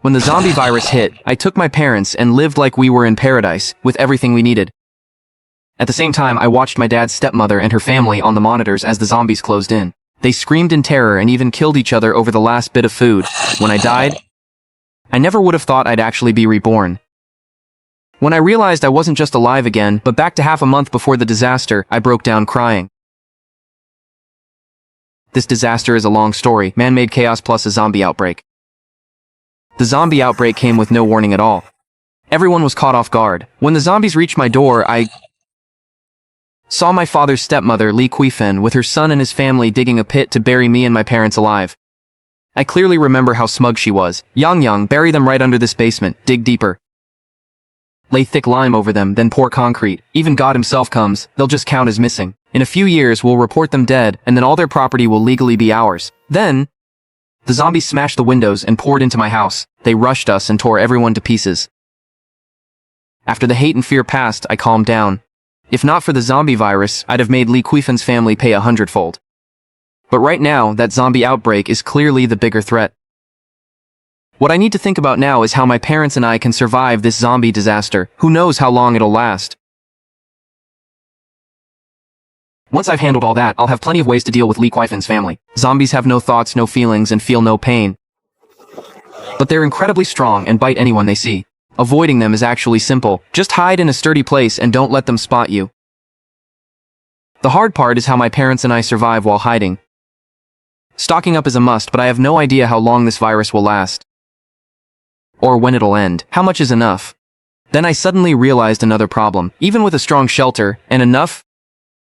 When the zombie virus hit, I took my parents and lived like we were in paradise, with everything we needed. At the same time, I watched my dad's stepmother and her family on the monitors as the zombies closed in. They screamed in terror and even killed each other over the last bit of food. When I died, I never would have thought I'd actually be reborn. When I realized I wasn't just alive again, but back to half a month before the disaster, I broke down crying. This disaster is a long story, man-made chaos plus a zombie outbreak. The zombie outbreak came with no warning at all. Everyone was caught off guard. When the zombies reached my door, I saw my father's stepmother, Lee Kui-fen, with her son and his family digging a pit to bury me and my parents alive. I clearly remember how smug she was. Yang, bury them right under this basement, dig deeper. Lay thick lime over them, then pour concrete. Even God himself comes, they'll just count as missing. In a few years, we'll report them dead, and then all their property will legally be ours. Then, the zombies smashed the windows and poured into my house. They rushed us and tore everyone to pieces. After the hate and fear passed, I calmed down. If not for the zombie virus, I'd have made Lee Kui-fen's family pay 100-fold. But right now, that zombie outbreak is clearly the bigger threat. What I need to think about now is how my parents and I can survive this zombie disaster. Who knows how long it'll last. Once I've handled all that, I'll have plenty of ways to deal with Lee Kui-fen's family. Zombies have no thoughts, no feelings, and feel no pain. But they're incredibly strong and bite anyone they see. Avoiding them is actually simple. Just hide in a sturdy place and don't let them spot you. The hard part is how my parents and I survive while hiding. Stocking up is a must, but I have no idea how long this virus will last. Or when it'll end. How much is enough? Then I suddenly realized another problem. Even with a strong shelter and enough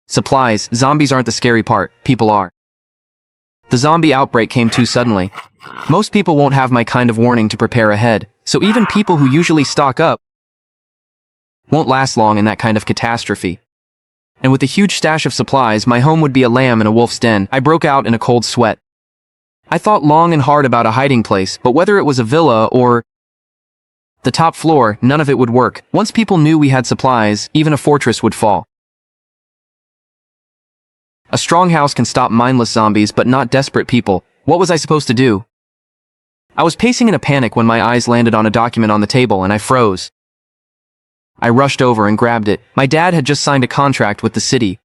supplies, zombies aren't the scary part. People are. The zombie outbreak came too suddenly. Most people won't have my kind of warning to prepare ahead, so even people who usually stock up won't last long in that kind of catastrophe. And with a huge stash of supplies, my home would be a lamb in a wolf's den. I broke out in a cold sweat. I thought long and hard about a hiding place, but whether it was a villa or the top floor, none of it would work. Once people knew we had supplies, even a fortress would fall. A strong house can stop mindless zombies, but not desperate people. What was I supposed to do? I was pacing in a panic when my eyes landed on a document on the table and I froze. I rushed over and grabbed it. My dad had just signed a contract with the city.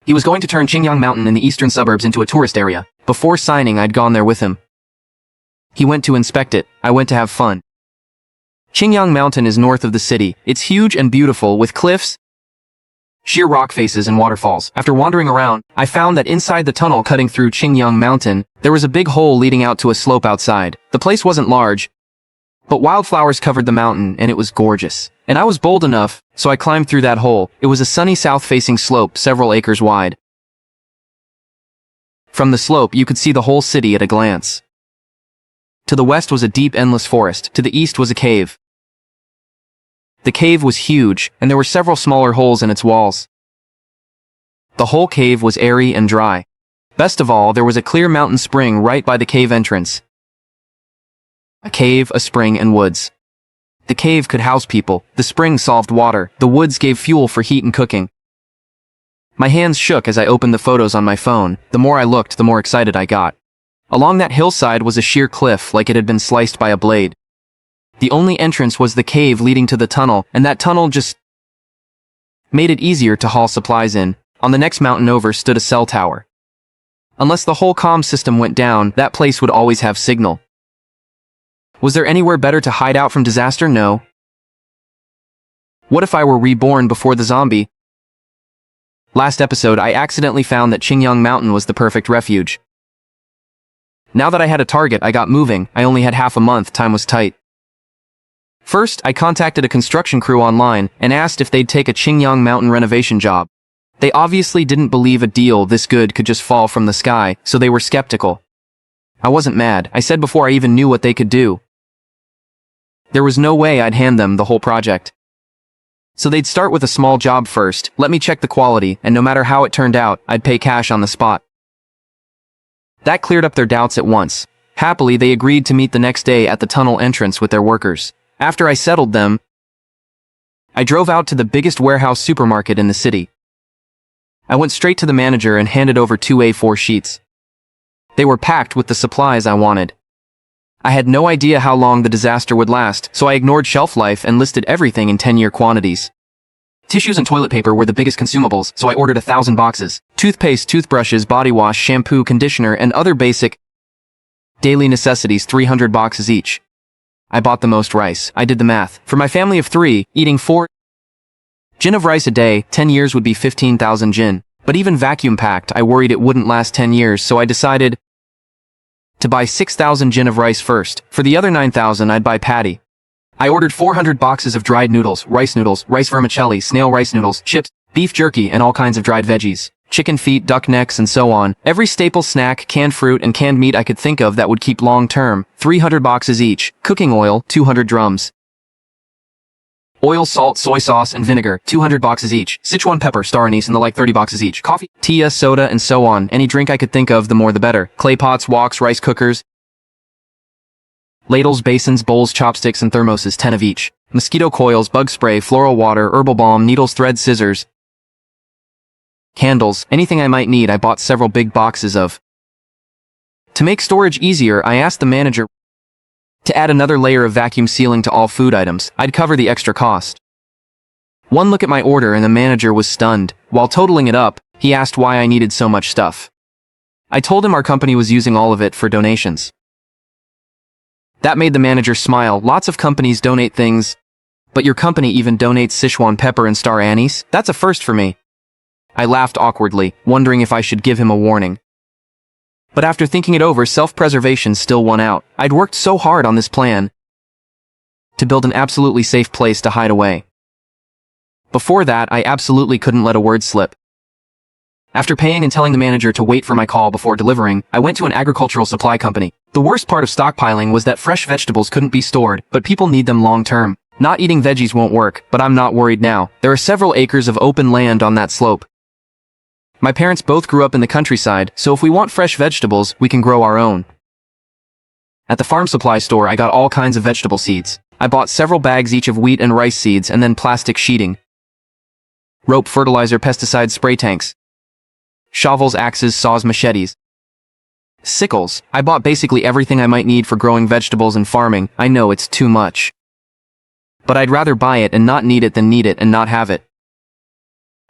He was going to turn Qingyang Mountain in the eastern suburbs into a tourist area. Before signing, I'd gone there with him. He went to inspect it. I went to have fun. Qingyang Mountain is north of the city. It's huge and beautiful, with cliffs, sheer rock faces, and waterfalls. After wandering around, I found that inside the tunnel cutting through Qingyang Mountain, there was a big hole leading out to a slope outside. The place wasn't large, but wildflowers covered the mountain, and it was gorgeous. And I was bold enough, so I climbed through that hole. It was a sunny south-facing slope several acres wide. From the slope, you could see the whole city at a glance. To the west was a deep, endless forest. To the east was a cave. The cave was huge, and there were several smaller holes in its walls. The whole cave was airy and dry. Best of all, there was a clear mountain spring right by the cave entrance. A cave, a spring, and woods. The cave could house people, the spring solved water, the woods gave fuel for heat and cooking. My hands shook as I opened the photos on my phone. The more I looked, the more excited I got. Along that hillside was a sheer cliff, like it had been sliced by a blade. The only entrance was the cave leading to the tunnel, and that tunnel just made it easier to haul supplies in. On the next mountain over stood a cell tower. Unless the whole comm system went down, that place would always have signal. Was there anywhere better to hide out from disaster? No. What if I were reborn before the zombie? Last episode, I accidentally found that Qingyang Mountain was the perfect refuge. Now that I had a target, I got moving. I only had half a month, time was tight. First, I contacted a construction crew online and asked if they'd take a Qingyang Mountain renovation job. They obviously didn't believe a deal this good could just fall from the sky, so they were skeptical. I wasn't mad. I said before I even knew what they could do. There was no way I'd hand them the whole project. So they'd start with a small job first, let me check the quality, and no matter how it turned out, I'd pay cash on the spot. That cleared up their doubts at once. Happily, they agreed to meet the next day at the tunnel entrance with their workers. After I settled them, I drove out to the biggest warehouse supermarket in the city. I went straight to the manager and handed over 2 A4 sheets. They were packed with the supplies I wanted. I had no idea how long the disaster would last, so I ignored shelf life and listed everything in 10-year quantities. Tissues and toilet paper were the biggest consumables, so I ordered 1,000 boxes. Toothpaste, toothbrushes, body wash, shampoo, conditioner, and other basic daily necessities, 300 boxes each. I bought the most rice. I did the math. For my family of 3, eating 4 jin of rice a day, 10 years would be 15,000 jin. But even vacuum-packed, I worried it wouldn't last 10 years, so I decided to buy 6,000 jin of rice first. For the other 9,000, I'd buy patty. I ordered 400 boxes of dried noodles, rice vermicelli, snail rice noodles, chips, beef jerky, and all kinds of dried veggies. Chicken feet, duck necks, and so on. Every staple snack, canned fruit, and canned meat I could think of that would keep long-term. 300 boxes each. Cooking oil, 200 drums. Oil, salt, soy sauce, and vinegar, 200 boxes each. Sichuan pepper, star anise, and the like, 30 boxes each. Coffee, tea, soda, and so on. Any drink I could think of, the more the better. Clay pots, woks, rice cookers, ladles, basins, bowls, chopsticks, and thermoses, 10 of each. Mosquito coils, bug spray, floral water, herbal balm, needles, thread, scissors, candles, anything I might need I bought several big boxes of. To make storage easier, I asked the manager to add another layer of vacuum sealing to all food items. I'd cover the extra cost. One look at my order and the manager was stunned. While totaling it up, he asked why I needed so much stuff. I told him our company was using all of it for donations. That made the manager smile. Lots of companies donate things, but your company even donates Sichuan pepper and star anise? That's a first for me. I laughed awkwardly, wondering if I should give him a warning. But after thinking it over, self-preservation still won out. I'd worked so hard on this plan to build an absolutely safe place to hide away. Before that, I absolutely couldn't let a word slip. After paying and telling the manager to wait for my call before delivering, I went to an agricultural supply company. The worst part of stockpiling was that fresh vegetables couldn't be stored, but people need them long-term. Not eating veggies won't work, but I'm not worried now. There are several acres of open land on that slope. My parents both grew up in the countryside, so if we want fresh vegetables, we can grow our own. At the farm supply store, I got all kinds of vegetable seeds. I bought several bags each of wheat and rice seeds and then plastic sheeting, rope, fertilizer, pesticide spray tanks, shovels, axes, saws, machetes, sickles. I bought basically everything I might need for growing vegetables and farming. I know it's too much, but I'd rather buy it and not need it than need it and not have it.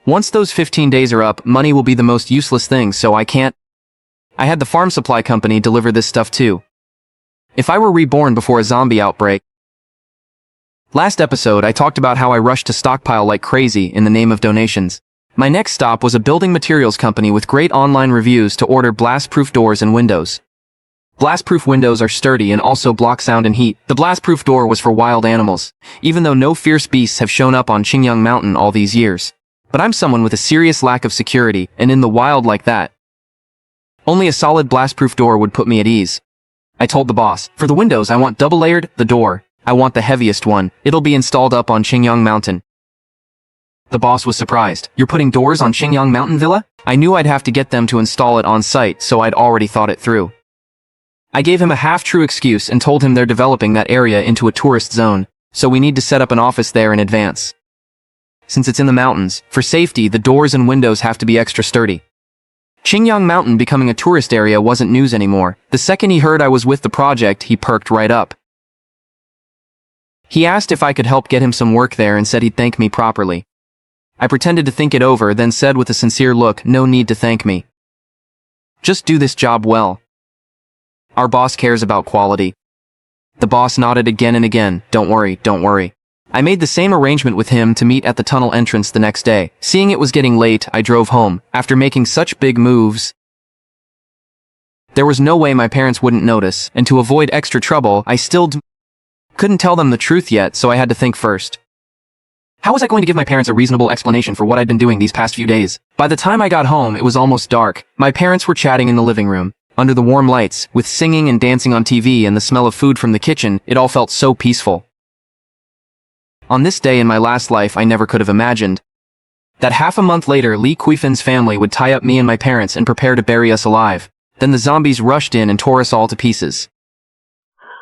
Once those 15 days are up, money will be the most useless thing, so I had the farm supply company deliver this stuff too. If I were reborn before a zombie outbreak. Last episode, I talked about how I rushed to stockpile like crazy in the name of donations. My next stop was a building materials company with great online reviews to order blast-proof doors and windows. Blast-proof windows are sturdy and also block sound and heat. The blast-proof door was for wild animals, even though no fierce beasts have shown up on Qingyang Mountain all these years. But I'm someone with a serious lack of security, and in the wild like that, only a solid blast-proof door would put me at ease. I told the boss, for the windows I want double-layered, the door, I want the heaviest one, it'll be installed up on Qingyang Mountain. The boss was surprised. You're putting doors on Qingyang Mountain Villa? I knew I'd have to get them to install it on site, so I'd already thought it through. I gave him a half-true excuse and told him they're developing that area into a tourist zone, so we need to set up an office there in advance. Since it's in the mountains, for safety, the doors and windows have to be extra sturdy. Qingyang Mountain becoming a tourist area wasn't news anymore. The second he heard I was with the project, he perked right up. He asked if I could help get him some work there and said he'd thank me properly. I pretended to think it over, then said with a sincere look, no need to thank me. Just do this job well. Our boss cares about quality. The boss nodded again and again, don't worry, don't worry. I made the same arrangement with him to meet at the tunnel entrance the next day. Seeing it was getting late, I drove home. After making such big moves, there was no way my parents wouldn't notice, and to avoid extra trouble, I still couldn't tell them the truth yet, so I had to think first. How was I going to give my parents a reasonable explanation for what I'd been doing these past few days? By the time I got home, it was almost dark. My parents were chatting in the living room, under the warm lights, with singing and dancing on TV and the smell of food from the kitchen. It all felt so peaceful. On this day in my last life, I never could have imagined that half a month later, Li Kuifin's family would tie up me and my parents and prepare to bury us alive. Then the zombies rushed in and tore us all to pieces.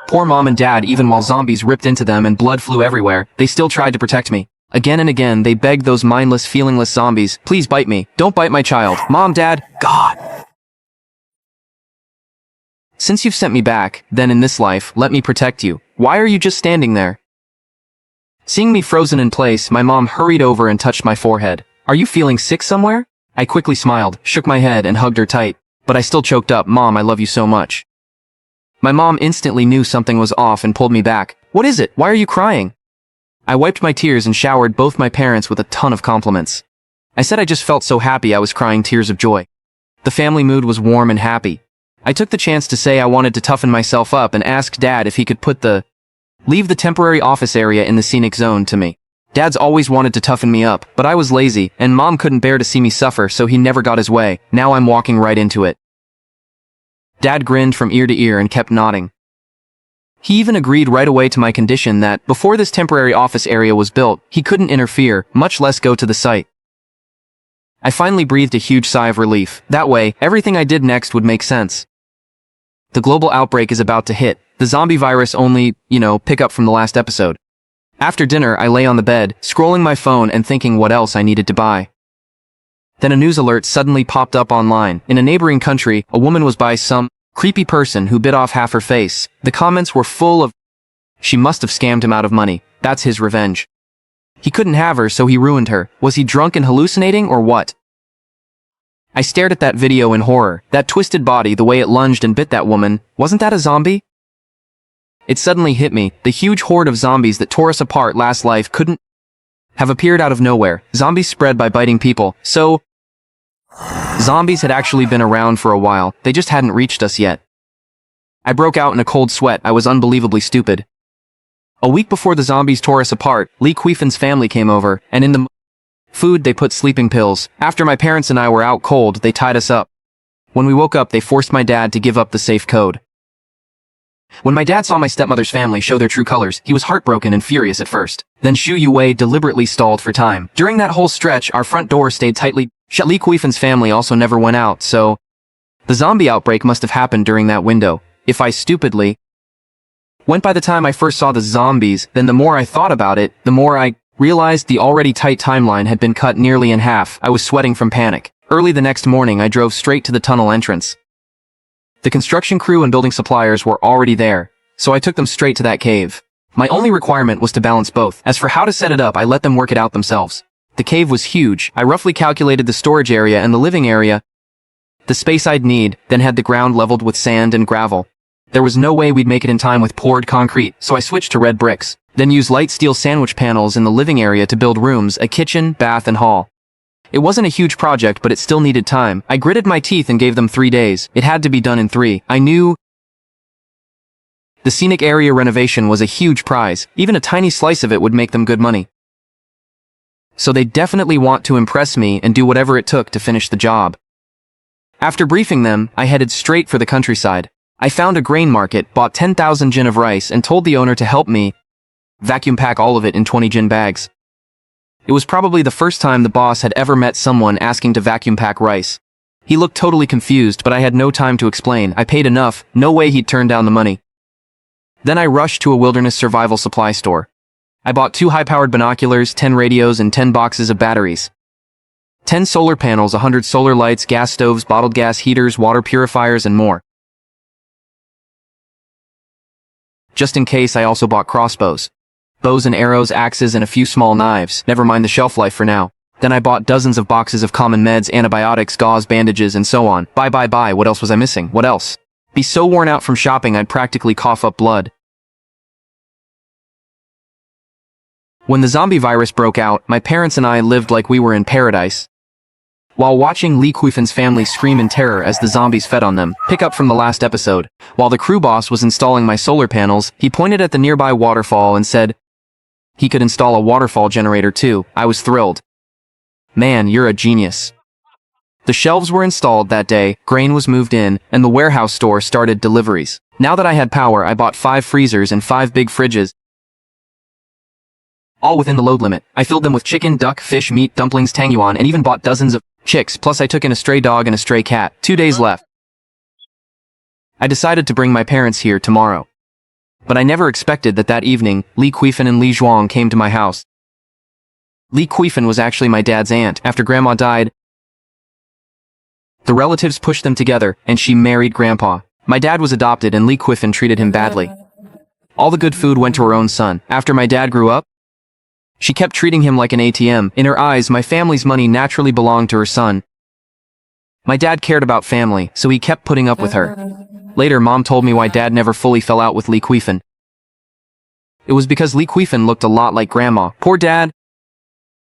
Poor mom and dad, even while zombies ripped into them and blood flew everywhere, they still tried to protect me. Again and again, they begged those mindless, feelingless zombies, please bite me, don't bite my child. Mom, dad, God. Since you've sent me back, then in this life, let me protect you. Why are you just standing there? Seeing me frozen in place, my mom hurried over and touched my forehead. Are you feeling sick somewhere? I quickly smiled, shook my head, and hugged her tight. But I still choked up, Mom, I love you so much. My mom instantly knew something was off and pulled me back. What is it? Why are you crying? I wiped my tears and showered both my parents with a ton of compliments. I said I just felt so happy I was crying tears of joy. The family mood was warm and happy. I took the chance to say I wanted to toughen myself up and asked Dad if he could leave the temporary office area in the scenic zone to me. Dad's always wanted to toughen me up, but I was lazy, and Mom couldn't bear to see me suffer, so he never got his way. Now I'm walking right into it. Dad grinned from ear to ear and kept nodding. He even agreed right away to my condition that, before this temporary office area was built, he couldn't interfere, much less go to the site. I finally breathed a huge sigh of relief. That way, everything I did next would make sense. The global outbreak is about to hit. The zombie virus only, pick up from the last episode. After dinner, I lay on the bed, scrolling my phone and thinking what else I needed to buy. Then a news alert suddenly popped up online. In a neighboring country, a woman was by some creepy person who bit off half her face. The comments were full of, she must have scammed him out of money. That's his revenge. He couldn't have her, so he ruined her. Was he drunk and hallucinating, or what? I stared at that video in horror. That twisted body, the way it lunged and bit that woman, wasn't that a zombie? It suddenly hit me. The huge horde of zombies that tore us apart last life couldn't have appeared out of nowhere. Zombies spread by biting people, so zombies had actually been around for a while, they just hadn't reached us yet. I broke out in a cold sweat. I was unbelievably stupid. A week before the zombies tore us apart, Lee Queefin's family came over, and in the food they put sleeping pills. After my parents and I were out cold, they tied us up. When we woke up, they forced my dad to give up the safe code. When my dad saw my stepmother's family show their true colors, he was heartbroken and furious at first. Then Shu Yue deliberately stalled for time. During that whole stretch, our front door stayed tightly shut. Lee Queefin's family also never went out, so the zombie outbreak must have happened during that window. If I stupidly went by the time I first saw the zombies, then the more I thought about it, the more I realized the already tight timeline had been cut nearly in half. I was sweating from panic. Early the next morning, I drove straight to the tunnel entrance. The construction crew and building suppliers were already there, so I took them straight to that cave. My only requirement was to balance both. As for how to set it up, I let them work it out themselves. The cave was huge. I roughly calculated the storage area and the living area, the space I'd need, then had the ground leveled with sand and gravel. There was no way we'd make it in time with poured concrete, so I switched to red bricks, then used light steel sandwich panels in the living area to build rooms, a kitchen, bath, and hall. It wasn't a huge project, but it still needed time. I gritted my teeth and gave them 3 days. It had to be done in 3. I knew the scenic area renovation was a huge prize. Even a tiny slice of it would make them good money. So they definitely want to impress me and do whatever it took to finish the job. After briefing them, I headed straight for the countryside. I found a grain market, bought 10,000 jin of rice, and told the owner to help me vacuum pack all of it in 20 jin bags. It was probably the first time the boss had ever met someone asking to vacuum pack rice. He looked totally confused, but I had no time to explain. I paid enough, no way he'd turn down the money. Then I rushed to a wilderness survival supply store. I bought 2 high-powered binoculars, 10 radios, and 10 boxes of batteries. 10 solar panels, 100 solar lights, gas stoves, bottled gas heaters, water purifiers, and more. Just in case, I also bought crossbows. Bows and arrows, axes, and a few small knives. Never mind the shelf life for now. Then I bought dozens of boxes of common meds, antibiotics, gauze, bandages, and so on. Buy. What else was I missing? What else? Be so worn out from shopping I'd practically cough up blood. When the zombie virus broke out, my parents and I lived like we were in paradise, while watching Lee Queefin's family scream in terror as the zombies fed on them. Pick up from the last episode. While the crew boss was installing my solar panels, he pointed at the nearby waterfall and said he could install a waterfall generator too. I was thrilled. Man, you're a genius. The shelves were installed that day, grain was moved in, and the warehouse store started deliveries. Now that I had power, I bought 5 freezers and 5 big fridges, all within the load limit. I filled them with chicken, duck, fish, meat, dumplings, tangyuan, and even bought dozens of chicks, plus I took in a stray dog and a stray cat. 2 days left. I decided to bring my parents here tomorrow. But I never expected that evening, Lee Queefin and Li Zhuang came to my house. Lee Queefin was actually my dad's aunt. After Grandma died, the relatives pushed them together, and she married Grandpa. My dad was adopted and Li Quifin treated him badly. All the good food went to her own son. After my dad grew up, she kept treating him like an ATM. In her eyes, my family's money naturally belonged to her son. My dad cared about family, so he kept putting up with her. Later, Mom told me why Dad never fully fell out with Li Quifin. It was because Li Quifin looked a lot like Grandma. Poor Dad.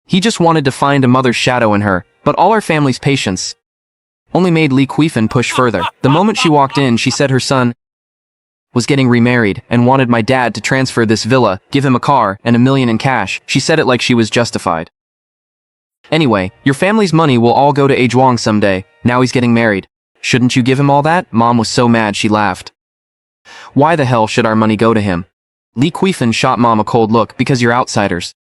He just wanted to find a mother's shadow in her, but all our family's patience only made Li Quifin push further. The moment she walked in, she said her son was getting remarried and wanted my dad to transfer this villa, give him a car, and $1 million in cash. She said it like she was justified. Anyway, your family's money will all go to Zhuang someday. Now he's getting married. Shouldn't you give him all that? Mom was so mad she laughed. Why the hell should our money go to him? Li Quifin shot Mom a cold look because you're outsiders.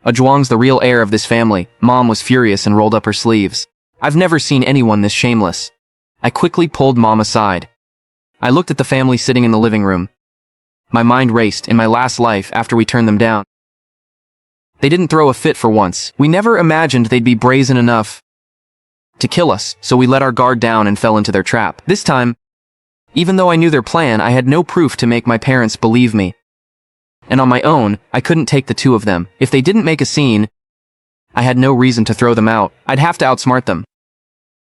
Zhuang's the real heir of this family. Mom was furious and rolled up her sleeves. I've never seen anyone this shameless. I quickly pulled Mom aside. I looked at the family sitting in the living room. My mind raced. In my last life after we turned them down, they didn't throw a fit for once. We never imagined they'd be brazen enough to kill us, so we let our guard down and fell into their trap. This time, even though I knew their plan, I had no proof to make my parents believe me. And on my own, I couldn't take the two of them. If they didn't make a scene, I had no reason to throw them out. I'd have to outsmart them.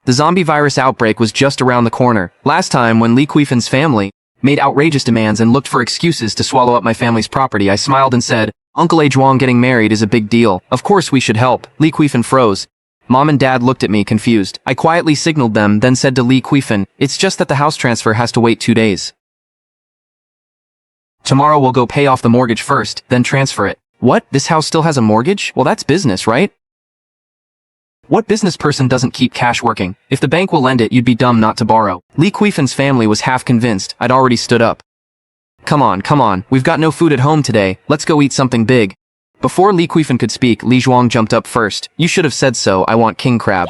The zombie virus outbreak was just around the corner. Last time, when Li Quifin's family made outrageous demands and looked for excuses to swallow up my family's property, I smiled and said, Uncle Zhuang getting married is a big deal. Of course we should help. Li Quifin froze. Mom and Dad looked at me confused. I quietly signaled them, then said to Li Quifin, it's just that the house transfer has to wait 2 days. Tomorrow we'll go pay off the mortgage first, then transfer it. What? This house still has a mortgage? Well, that's business, right? What business person doesn't keep cash working? If the bank will lend it, you'd be dumb not to borrow. Li Quifin's family was half convinced. I'd already stood up. Come on, we've got no food at home today. Let's go eat something big. Before Li Quifin could speak, Li Zhuang jumped up first. You should have said so. I want king crab.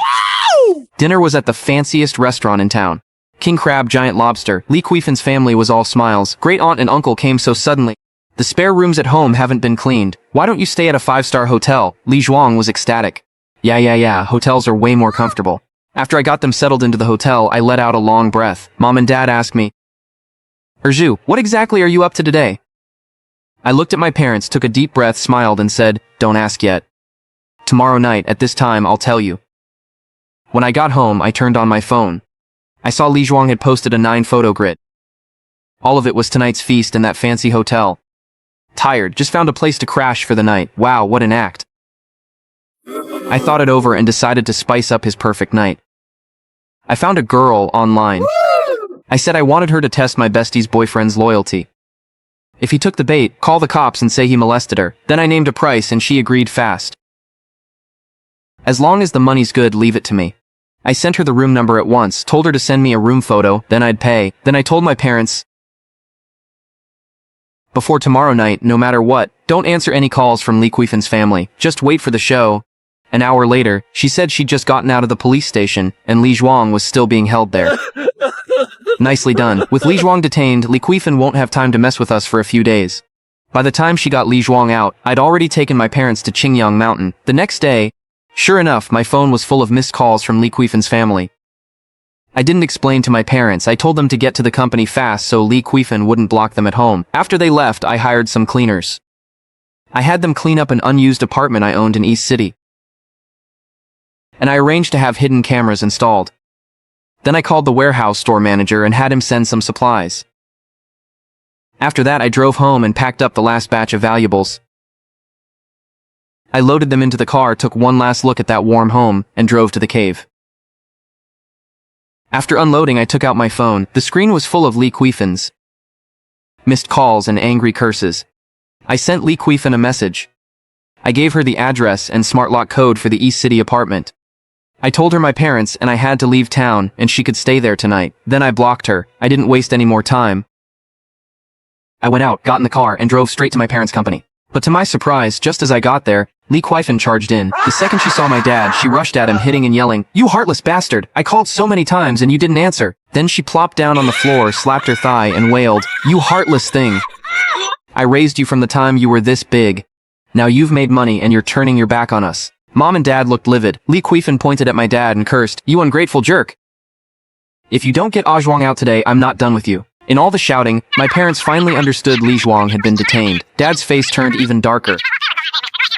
Dinner was at the fanciest restaurant in town. King crab, giant lobster. Li Quifin's family was all smiles. Great aunt and uncle came so suddenly. The spare rooms at home haven't been cleaned. Why don't you stay at a 5-star hotel? Li Zhuang was ecstatic. Yeah, hotels are way more comfortable. After I got them settled into the hotel, I let out a long breath. Mom and Dad asked me, Zhu, what exactly are you up to today? I looked at my parents, took a deep breath, smiled, and said, don't ask yet. Tomorrow night, at this time, I'll tell you. When I got home, I turned on my phone. I saw Li Zhuang had posted a 9-photo grid. All of it was tonight's feast in that fancy hotel. Tired, just found a place to crash for the night. Wow, what an act. I thought it over and decided to spice up his perfect night. I found a girl online. I said I wanted her to test my bestie's boyfriend's loyalty. If he took the bait, call the cops and say he molested her. Then I named a price and she agreed fast. As long as the money's good, leave it to me. I sent her the room number at once, told her to send me a room photo, then I'd pay. Then I told my parents, before tomorrow night, no matter what, don't answer any calls from Li Quifin's family. Just wait for the show. An hour later, she said she'd just gotten out of the police station, and Li Zhuang was still being held there. Nicely done. With Li Zhuang detained, Li Quifin won't have time to mess with us for a few days. By the time she got Li Zhuang out, I'd already taken my parents to Qingyang Mountain. The next day, sure enough, my phone was full of missed calls from Li Quifin's family. I didn't explain to my parents. I told them to get to the company fast so Li Quifin wouldn't block them at home. After they left, I hired some cleaners. I had them clean up an unused apartment I owned in East City. And I arranged to have hidden cameras installed. Then I called the warehouse store manager and had him send some supplies. After that, I drove home and packed up the last batch of valuables. I loaded them into the car, took one last look at that warm home, and drove to the cave. After unloading, I took out my phone. The screen was full of Li Quifin's missed calls and angry curses. I sent Li Quifin a message. I gave her the address and smart lock code for the East City apartment. I told her my parents and I had to leave town and she could stay there tonight. Then I blocked her. I didn't waste any more time. I went out, got in the car, and drove straight to my parents' company. But to my surprise, just as I got there, Li Quifin charged in. The second she saw my dad, she rushed at him, hitting and yelling, "You heartless bastard! I called so many times and you didn't answer." Then she plopped down on the floor, slapped her thigh, and wailed, "You heartless thing! I raised you from the time you were this big. Now you've made money and you're turning your back on us." Mom and Dad looked livid. Li Quifin pointed at my dad and cursed, "You ungrateful jerk! If you don't get Zhuang out today, I'm not done with you. In all the shouting, my parents finally understood Li Zhuang had been detained. Dad's face turned even darker.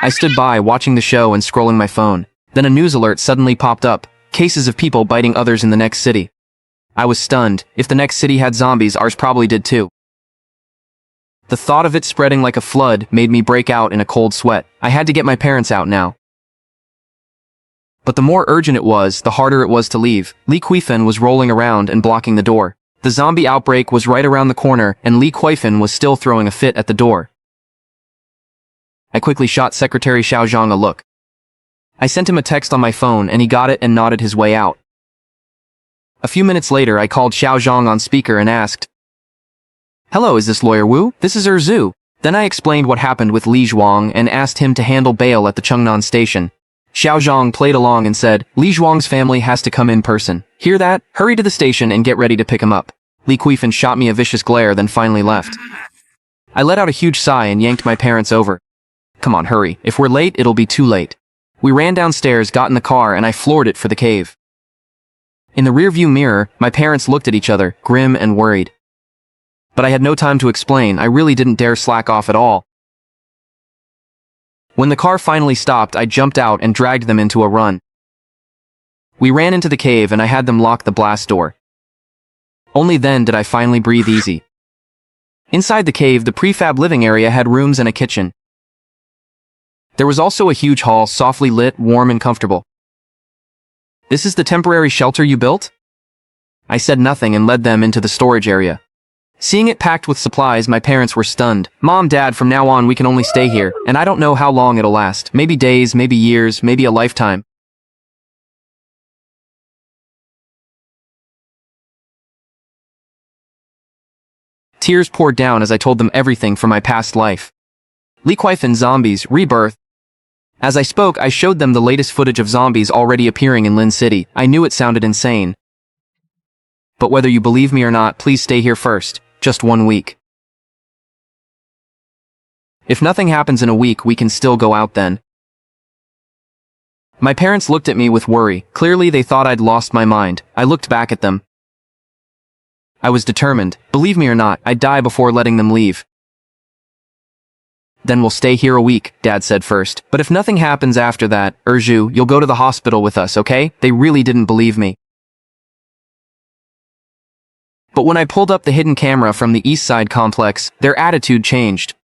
I stood by, watching the show and scrolling my phone. Then a news alert suddenly popped up. Cases of people biting others in the next city. I was stunned. If the next city had zombies, ours probably did too. The thought of it spreading like a flood made me break out in a cold sweat. I had to get my parents out now. But the more urgent it was, the harder it was to leave. Li Kuifan was rolling around and blocking the door. The zombie outbreak was right around the corner, and Li Kuifan was still throwing a fit at the door. I quickly shot Secretary Xiao Zhang a look. I sent him a text on my phone, and he got it and nodded his way out. A few minutes later, I called Xiao Zhang on speaker and asked, "Hello, is this Lawyer Wu? This is Zhu." Then I explained what happened with Li Zhuang and asked him to handle bail at the Chengnan station. Xiao Zhang played along and said, "Li Zhuang's family has to come in person. Hear that? Hurry to the station and get ready to pick him up." Li Kuifan shot me a vicious glare, then finally left. I let out a huge sigh and yanked my parents over. "Come on, hurry. If we're late, it'll be too late." We ran downstairs, got in the car, and I floored it for the cave. In the rearview mirror, my parents looked at each other, grim and worried. But I had no time to explain. I really didn't dare slack off at all. When the car finally stopped, I jumped out and dragged them into a run. We ran into the cave and I had them lock the blast door. Only then did I finally breathe easy. Inside the cave, the prefab living area had rooms and a kitchen. There was also a huge hall, softly lit, warm and comfortable. "This is the temporary shelter you built?" I said nothing and led them into the storage area. Seeing it packed with supplies, my parents were stunned. "Mom, Dad, from now on we can only stay here, and I don't know how long it'll last. Maybe days, maybe years, maybe a lifetime." Tears poured down as I told them everything from my past life. Li Kuifan Zombies, Rebirth. As I spoke, I showed them the latest footage of zombies already appearing in Lin City. I knew it sounded insane. But whether you believe me or not, please stay here first. Just 1 week. If nothing happens in a week, we can still go out then. My parents looked at me with worry. Clearly they thought I'd lost my mind. I looked back at them. I was determined. Believe me or not, I'd die before letting them leave. "Then we'll stay here a week," Dad said first. "But if nothing happens after that, Zhu, you'll go to the hospital with us, okay?" They really didn't believe me. But when I pulled up the hidden camera from the East Side complex, their attitude changed.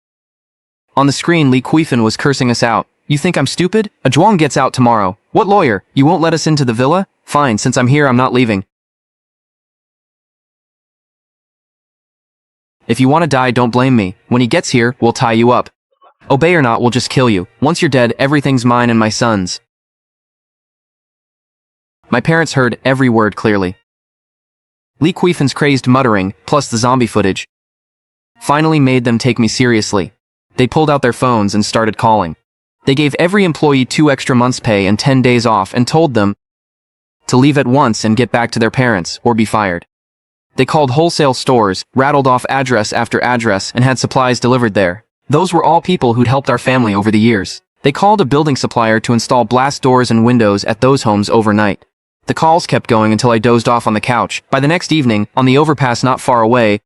On the screen, Li Kuifan was cursing us out. "You think I'm stupid? Zhuang gets out tomorrow. What lawyer? You won't let us into the villa? Fine, since I'm here, I'm not leaving. If you want to die, don't blame me. When he gets here, we'll tie you up. Obey or not, we'll just kill you. Once you're dead, everything's mine and my son's." My parents heard every word clearly. Li Kuifan's crazed muttering, plus the zombie footage, finally made them take me seriously. They pulled out their phones and started calling. They gave every employee 2 extra months' pay and 10 days off and told them to leave at once and get back to their parents, or be fired. They called wholesale stores, rattled off address after address, and had supplies delivered there. Those were all people who'd helped our family over the years. They called a building supplier to install blast doors and windows at those homes overnight. The calls kept going until I dozed off on the couch. By the next evening, on the overpass not far away,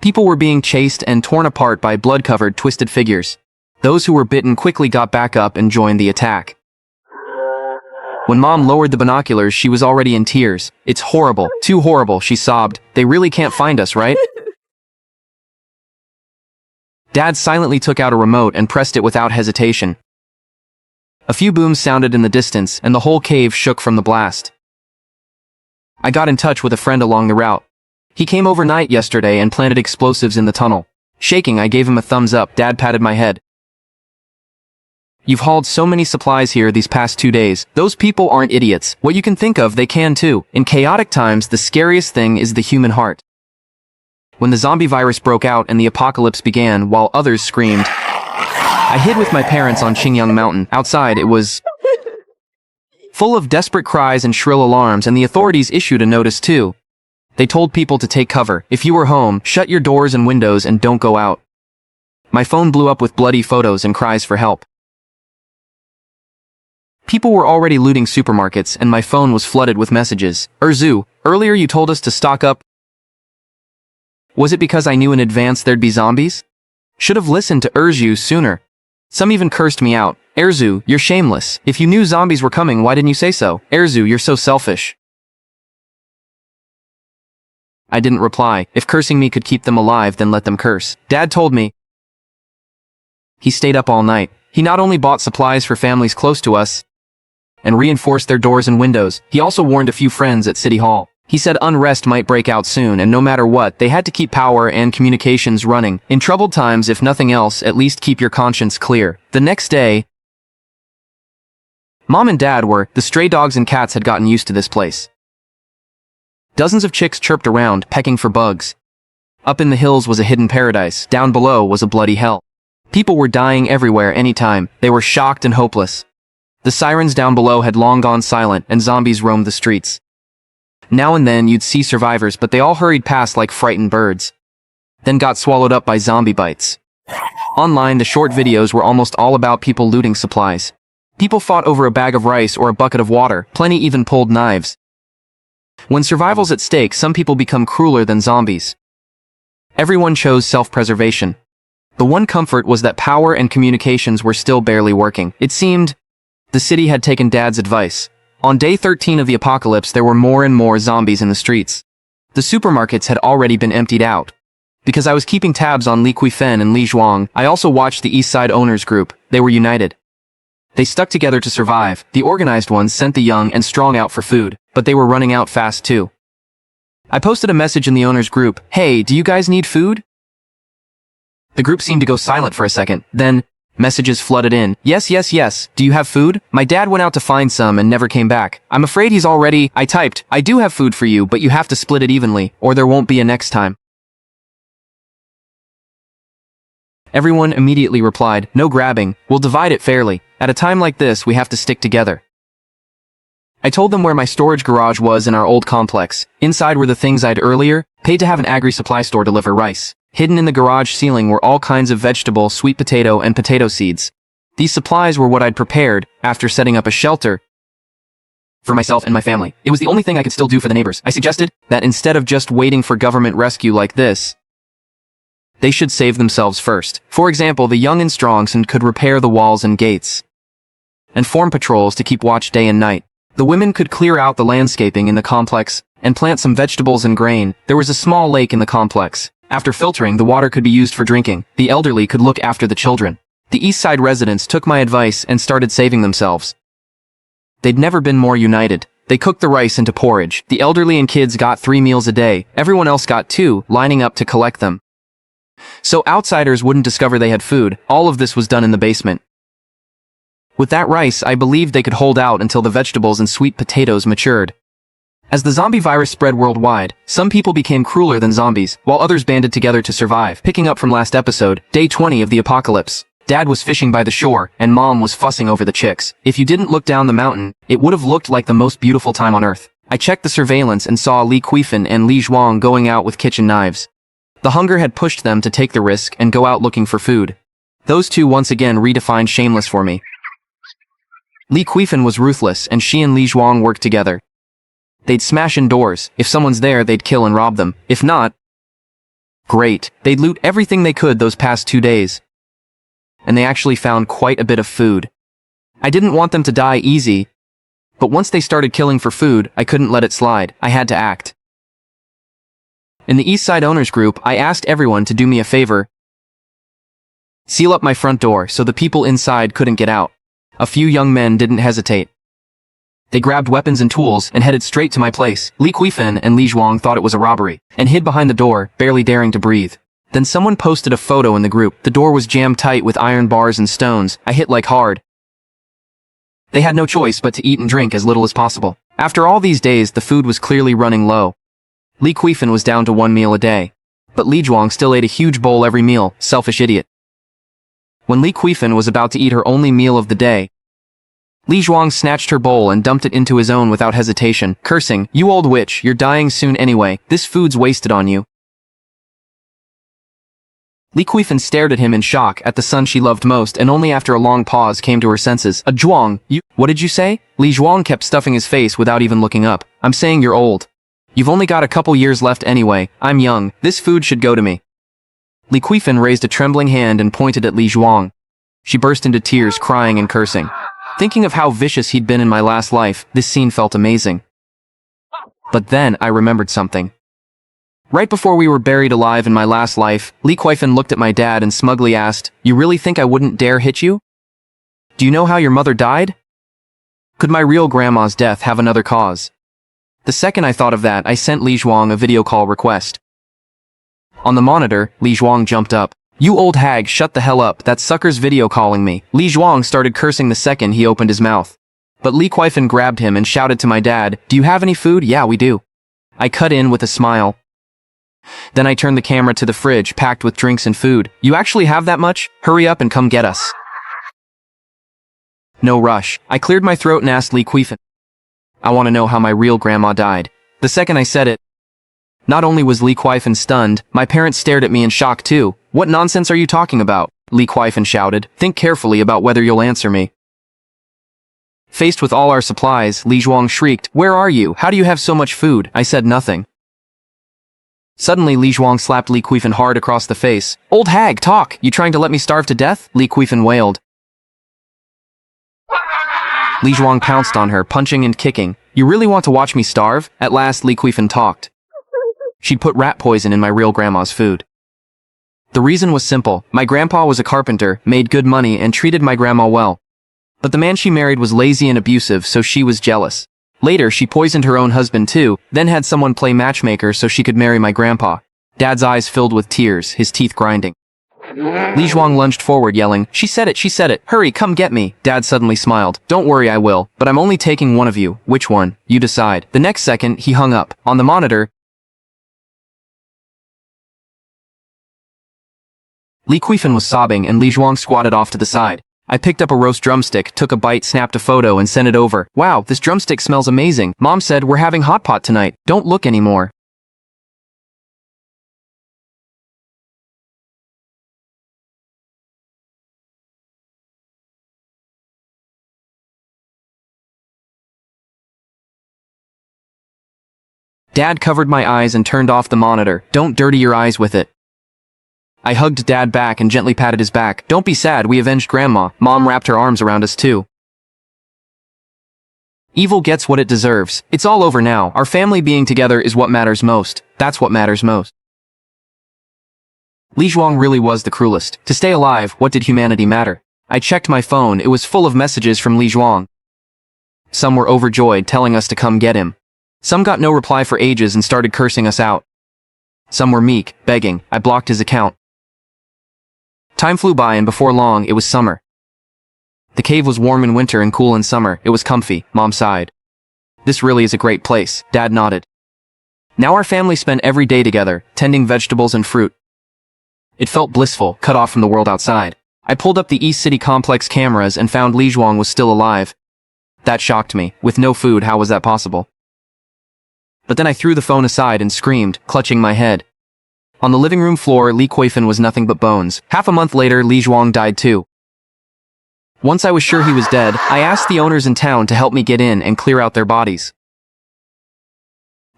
people were being chased and torn apart by blood-covered, twisted figures. Those who were bitten quickly got back up and joined the attack. When Mom lowered the binoculars, she was already in tears. "It's horrible, too horrible," she sobbed. "They really can't find us, right?" Dad silently took out a remote and pressed it without hesitation. A few booms sounded in the distance, and the whole cave shook from the blast. I got in touch with a friend along the route. He came overnight yesterday and planted explosives in the tunnel. Shaking, I gave him a thumbs up. Dad patted my head. "You've hauled so many supplies here these past 2 days. Those people aren't idiots. What you can think of, they can too. In chaotic times, the scariest thing is the human heart." When the zombie virus broke out and the apocalypse began while others screamed, I hid with my parents on Qingyang Mountain. Outside, it was full of desperate cries and shrill alarms, and the authorities issued a notice too. They told people to take cover. If you were home, shut your doors and windows and don't go out. My phone blew up with bloody photos and cries for help. People were already looting supermarkets and my phone was flooded with messages. Erzu, earlier you told us to stock up. Was it because I knew in advance there'd be zombies? Should have listened to Erzu sooner. Some even cursed me out. Erzu, you're shameless. If you knew zombies were coming, why didn't you say so? Erzu, you're so selfish. I didn't reply. If cursing me could keep them alive, then let them curse. Dad told me. He stayed up all night. He not only bought supplies for families close to us and reinforced their doors and windows, he also warned a few friends at City Hall. He said unrest might break out soon, and no matter what, they had to keep power and communications running. In troubled times, if nothing else, at least keep your conscience clear. The next day, Mom and Dad the stray dogs and cats had gotten used to this place. Dozens of chicks chirped around, pecking for bugs. Up in the hills was a hidden paradise. Down below was a bloody hell. People were dying everywhere anytime. They were shocked and hopeless. The sirens down below had long gone silent, and zombies roamed the streets. Now and then you'd see survivors, but they all hurried past like frightened birds, then got swallowed up by zombie bites. Online, the short videos were almost all about people looting supplies. People fought over a bag of rice or a bucket of water. Plenty even pulled knives. When survival's at stake, some people become crueler than zombies. Everyone chose self-preservation. The one comfort was that power and communications were still barely working. It seemed the city had taken Dad's advice. On day 13 of the apocalypse, there were more and more zombies in the streets. The supermarkets had already been emptied out. Because I was keeping tabs on Li Kuifen and Li Zhuang, I also watched the East Side Owners Group. They were united. They stuck together to survive. The organized ones sent the young and strong out for food, but they were running out fast too. I posted a message in the owners group, "Hey, do you guys need food?" The group seemed to go silent for a second. Then, messages flooded in. "Yes, yes, yes. Do you have food? My dad went out to find some and never came back. I'm afraid he's already..." I typed, "I do have food for you, but you have to split it evenly, or there won't be a next time." Everyone immediately replied, "No grabbing. We'll divide it fairly. At a time like this, we have to stick together." I told them where my storage garage was in our old complex. Inside were the things I'd earlier paid to have an agri-supply store deliver rice. Hidden in the garage ceiling were all kinds of vegetable, sweet potato, and potato seeds. These supplies were what I'd prepared after setting up a shelter for myself and my family. It was the only thing I could still do for the neighbors. I suggested that instead of just waiting for government rescue like this, they should save themselves first. For example, the young and strong could repair the walls and gates and form patrols to keep watch day and night. The women could clear out the landscaping in the complex and plant some vegetables and grain. There was a small lake in the complex. After filtering, the water could be used for drinking. The elderly could look after the children. The East Side residents took my advice and started saving themselves. They'd never been more united. They cooked the rice into porridge. The elderly and kids got 3 meals a day. Everyone else got 2, lining up to collect them. So outsiders wouldn't discover they had food. All of this was done in the basement. With that rice, I believed they could hold out until the vegetables and sweet potatoes matured. As the zombie virus spread worldwide, some people became crueler than zombies, while others banded together to survive. Picking up from last episode, day 20 of the apocalypse. Dad was fishing by the shore, and Mom was fussing over the chicks. If you didn't look down the mountain, it would have looked like the most beautiful time on earth. I checked the surveillance and saw Li Kuifen and Li Zhuang going out with kitchen knives. The hunger had pushed them to take the risk and go out looking for food. Those two once again redefined shameless for me. Li Kuifen was ruthless, and she and Li Zhuang worked together. They'd smash in doors. If someone's there, they'd kill and rob them. If not, great. They'd loot everything they could those past 2 days. And they actually found quite a bit of food. I didn't want them to die easy, but once they started killing for food, I couldn't let it slide. I had to act. In the East Side Owners Group, I asked everyone to do me a favor. Seal up my front door so the people inside couldn't get out. A few young men didn't hesitate. They grabbed weapons and tools and headed straight to my place. Li Kuifen and Li Zhuang thought it was a robbery and hid behind the door, barely daring to breathe. Then someone posted a photo in the group. The door was jammed tight with iron bars and stones. I hit like hard. They had no choice but to eat and drink as little as possible. After all these days, the food was clearly running low. Li Kuifen was down to 1 meal a day. But Li Zhuang still ate a huge bowl every meal. Selfish idiot. When Li Kuifen was about to eat her only meal of the day, Li Zhuang snatched her bowl and dumped it into his own without hesitation, cursing, "You old witch, you're dying soon anyway. This food's wasted on you." Li Kuifan stared at him in shock at the son she loved most and only after a long pause came to her senses. A Zhuang, you— What did you say? Li Zhuang kept stuffing his face without even looking up. I'm saying you're old. You've only got a couple years left anyway. I'm young. This food should go to me. Li Kuifan raised a trembling hand and pointed at Li Zhuang. She burst into tears, crying and cursing. Thinking of how vicious he'd been in my last life, this scene felt amazing. But then I remembered something. Right before we were buried alive in my last life, Li Kuifan looked at my dad and smugly asked, "You really think I wouldn't dare hit you? Do you know how your mother died? Could my real grandma's death have another cause?" The second I thought of that, I sent Li Zhuang a video call request. On the monitor, Li Zhuang jumped up. "You old hag, shut the hell up, that sucker's video calling me." Li Zhuang started cursing the second he opened his mouth. But Li Kuifan grabbed him and shouted to my dad, "Do you have any food?" "Yeah, we do." I cut in with a smile. Then I turned the camera to the fridge packed with drinks and food. "You actually have that much? Hurry up and come get us." No rush. I cleared my throat and asked Li Kuifan, "I want to know how my real grandma died." The second I said it, not only was Li Kuifan stunned, my parents stared at me in shock too. "What nonsense are you talking about?" Li Kuifan shouted. "Think carefully about whether you'll answer me." Faced with all our supplies, Li Zhuang shrieked, "Where are you? How do you have so much food?" I said nothing. Suddenly, Li Zhuang slapped Li Kuifan hard across the face. "Old hag, talk! You trying to let me starve to death?" Li Kuifan wailed. Li Zhuang pounced on her, punching and kicking. "You really want to watch me starve?" At last, Li Kuifan talked. She'd put rat poison in my real grandma's food. The reason was simple. My grandpa was a carpenter, made good money, and treated my grandma well. But the man she married was lazy and abusive, so she was jealous. Later, she poisoned her own husband too, then had someone play matchmaker so she could marry my grandpa. Dad's eyes filled with tears, his teeth grinding. Li Zhuang lunged forward, yelling, she said it, hurry, come get me." Dad suddenly smiled. "Don't worry, I will, but I'm only taking one of you." "Which one? You decide." The next second, he hung up. On the monitor, Li Kuifan was sobbing and Li Zhuang squatted off to the side. I picked up a roast drumstick, took a bite, snapped a photo, and sent it over. "Wow, this drumstick smells amazing. Mom said we're having hot pot tonight. Don't look anymore." Dad covered my eyes and turned off the monitor. "Don't dirty your eyes with it." I hugged Dad back and gently patted his back. "Don't be sad, we avenged Grandma." Mom wrapped her arms around us too. Evil gets what it deserves. It's all over now. Our family being together is what matters most. That's what matters most. Li Zhuang really was the cruelest. To stay alive, what did humanity matter? I checked my phone. It was full of messages from Li Zhuang. Some were overjoyed, telling us to come get him. Some got no reply for ages and started cursing us out. Some were meek, begging. I blocked his account. Time flew by and before long, it was summer. The cave was warm in winter and cool in summer. It was comfy. Mom sighed. "This really is a great place." Dad nodded. Now our family spent every day together, tending vegetables and fruit. It felt blissful, cut off from the world outside. I pulled up the East City Complex cameras and found Li Zhuang was still alive. That shocked me. With no food, how was that possible? But then I threw the phone aside and screamed, clutching my head. On the living room floor, Li Kuifan was nothing but bones. Half a month later, Li Zhuang died too. Once I was sure he was dead, I asked the owners in town to help me get in and clear out their bodies.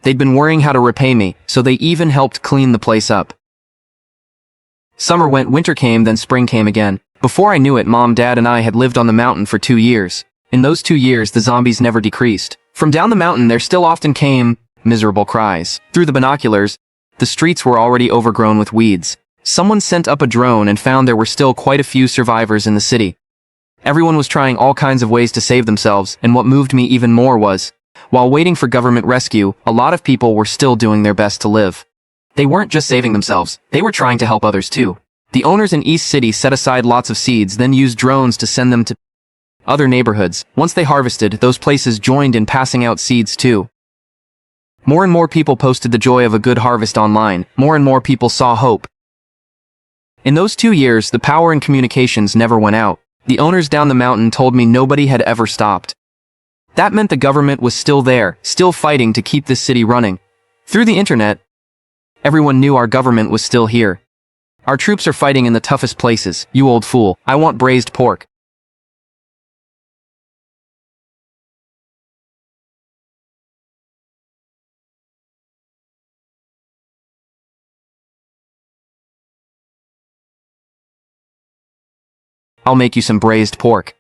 They'd been worrying how to repay me, so they even helped clean the place up. Summer went, winter came, then spring came again. Before I knew it, Mom, Dad, and I had lived on the mountain for 2 years. In those 2 years, the zombies never decreased. From down the mountain, there still often came miserable cries. Through the binoculars, the streets were already overgrown with weeds. Someone sent up a drone and found there were still quite a few survivors in the city. Everyone was trying all kinds of ways to save themselves, and what moved me even more was, while waiting for government rescue, a lot of people were still doing their best to live. They weren't just saving themselves, they were trying to help others too. The owners in East City set aside lots of seeds, then used drones to send them to other neighborhoods. Once they harvested, those places joined in passing out seeds too. More and more people posted the joy of a good harvest online. More and more people saw hope. In those 2 years, the power in communications never went out. The owners down the mountain told me nobody had ever stopped. That meant the government was still there, still fighting to keep this city running. Through the internet, everyone knew our government was still here. Our troops are fighting in the toughest places, you old fool. I want braised pork. I'll make you some braised pork.